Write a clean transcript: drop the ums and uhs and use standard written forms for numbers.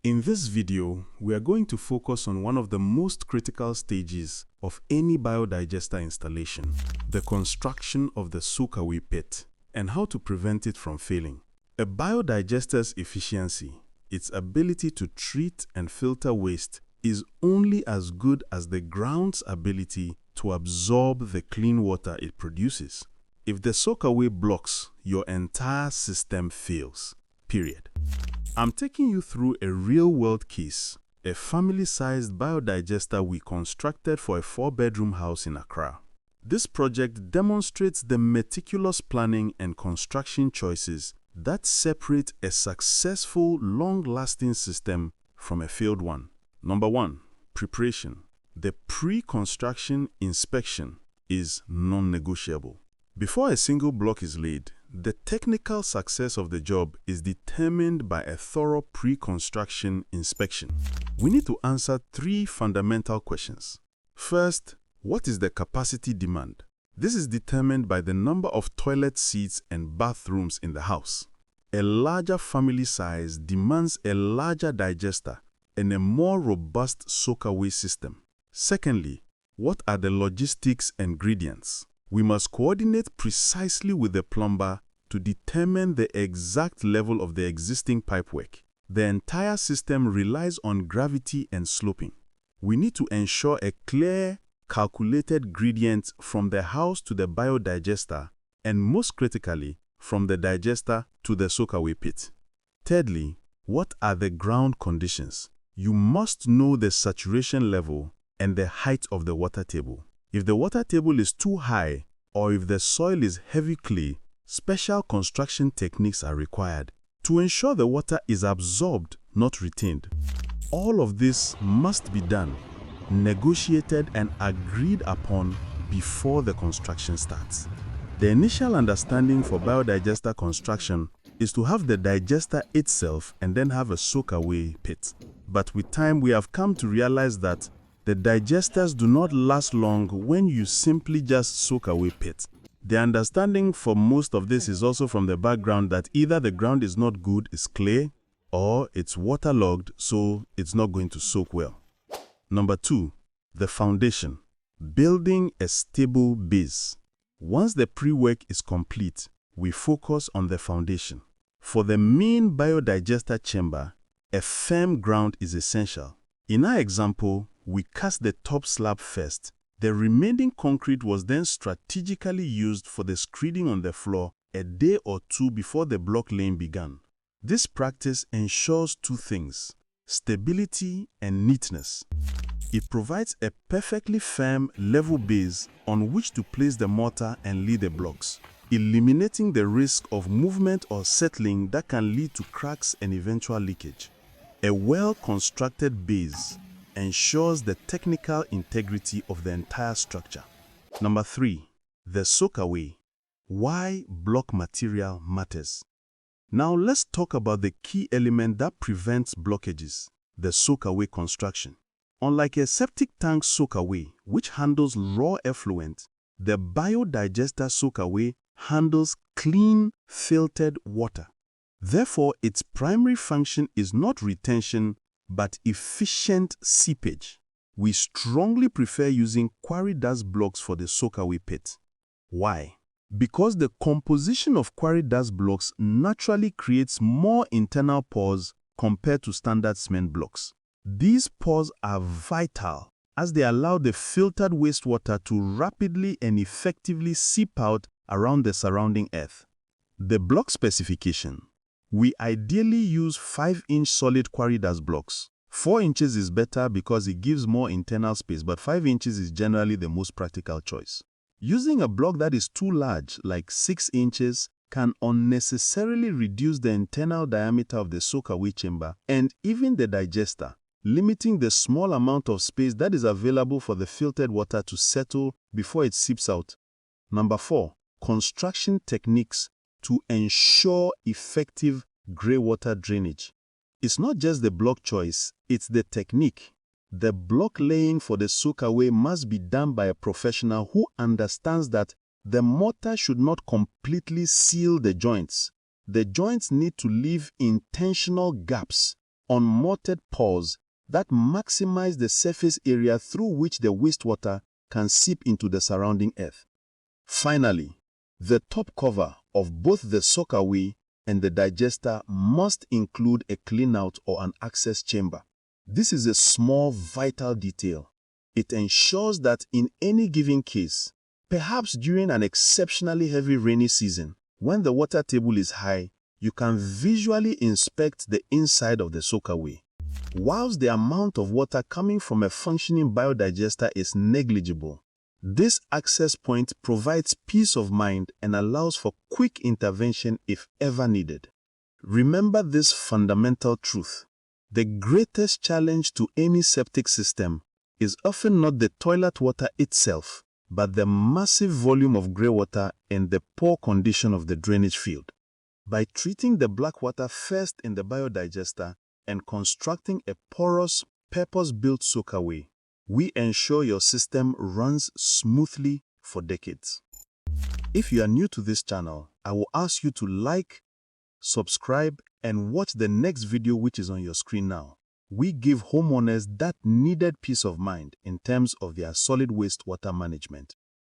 In this video, we are going to focus on one of the most critical stages of any biodigester installation, the construction of the Soakaway pit, and how to prevent it from failing. A biodigester's efficiency, its ability to treat and filter waste, is only as good as the ground's ability to absorb the clean water it produces. If the Soakaway blocks, your entire system fails, period. I'm taking you through a real-world case, a family-sized biodigester we constructed for a 4-bedroom house in Accra. This project demonstrates the meticulous planning and construction choices that separate a successful, long-lasting system from a failed one. Number 1. Preparation. The pre-construction inspection is non-negotiable. Before a single block is laid, the technical success of the job is determined by a thorough pre-construction inspection. We need to answer 3 fundamental questions. First, what is the capacity demand? This is determined by the number of toilet seats and bathrooms in the house. A larger family size demands a larger digester and a more robust Soakaway system. Secondly, what are the logistics and gradients? We must coordinate precisely with the plumber to determine the exact level of the existing pipework. The entire system relies on gravity and sloping. We need to ensure a clear, calculated gradient from the house to the biodigester, and most critically, from the digester to the Soakaway pit. Thirdly, what are the ground conditions? You must know the saturation level and the height of the water table. If the water table is too high, or if the soil is heavy clay, special construction techniques are required to ensure the water is absorbed, not retained. All of this must be done, negotiated and agreed upon before the construction starts. The initial understanding for biodigester construction is to have the digester itself and then have a Soakaway pit. But with time, we have come to realize that the digesters do not last long when you simply just Soakaway pit. The understanding for most of this is also from the background that either the ground is not good, it's clay, or it's waterlogged, so it's not going to soak well. Number 2, the foundation. Building a stable base. Once the pre-work is complete, we focus on the foundation. For the main biodigester chamber, a firm ground is essential. In our example, we cast the top slab first. The remaining concrete was then strategically used for the screeding on the floor a day or 2 before the block laying began. This practice ensures 2 things: stability and neatness. It provides a perfectly firm, level base on which to place the mortar and lay the blocks, eliminating the risk of movement or settling that can lead to cracks and eventual leakage. A well-constructed base ensures the technical integrity of the entire structure. Number 3, the Soakaway. Why block material matters. Now let's talk about the key element that prevents blockages, the Soakaway construction. Unlike a septic tank Soakaway, which handles raw effluent, the biodigester Soakaway handles clean, filtered water. Therefore, its primary function is not retention, but efficient seepage. We strongly prefer using quarry dust blocks for the Soakaway pit. Why? Because the composition of quarry dust blocks naturally creates more internal pores compared to standard cement blocks. These pores are vital as they allow the filtered wastewater to rapidly and effectively seep out around the surrounding earth. The block specification. We ideally use 5-inch solid quarry dust blocks. 4 inches is better because it gives more internal space, but 5 inches is generally the most practical choice. Using a block that is too large, like 6 inches, can unnecessarily reduce the internal diameter of the Soakaway chamber and even the digester, limiting the small amount of space that is available for the filtered water to settle before it seeps out. Number 4, construction techniques to ensure effective grey-water drainage. It's not just the block choice, it's the technique. The block laying for the Soakaway must be done by a professional who understands that the mortar should not completely seal the joints. The joints need to leave intentional gaps unmortared pores that maximize the surface area through which the wastewater can seep into the surrounding earth. Finally, the top cover of both the soakaway and the digester must include a cleanout or an access chamber. This is a small, vital detail. It ensures that in any given case, perhaps during an exceptionally heavy rainy season, when the water table is high, you can visually inspect the inside of the soakaway. Whilst the amount of water coming from a functioning biodigester is negligible, this access point provides peace of mind and allows for quick intervention if ever needed. Remember this fundamental truth. The greatest challenge to any septic system is often not the toilet water itself, but the massive volume of grey water and the poor condition of the drainage field. By treating the black water first in the biodigester and constructing a porous, purpose-built soakaway, we ensure your system runs smoothly for decades. If you are new to this channel, I will ask you to like, subscribe, and watch the next video which is on your screen now. We give homeowners that needed peace of mind in terms of their solid waste water management.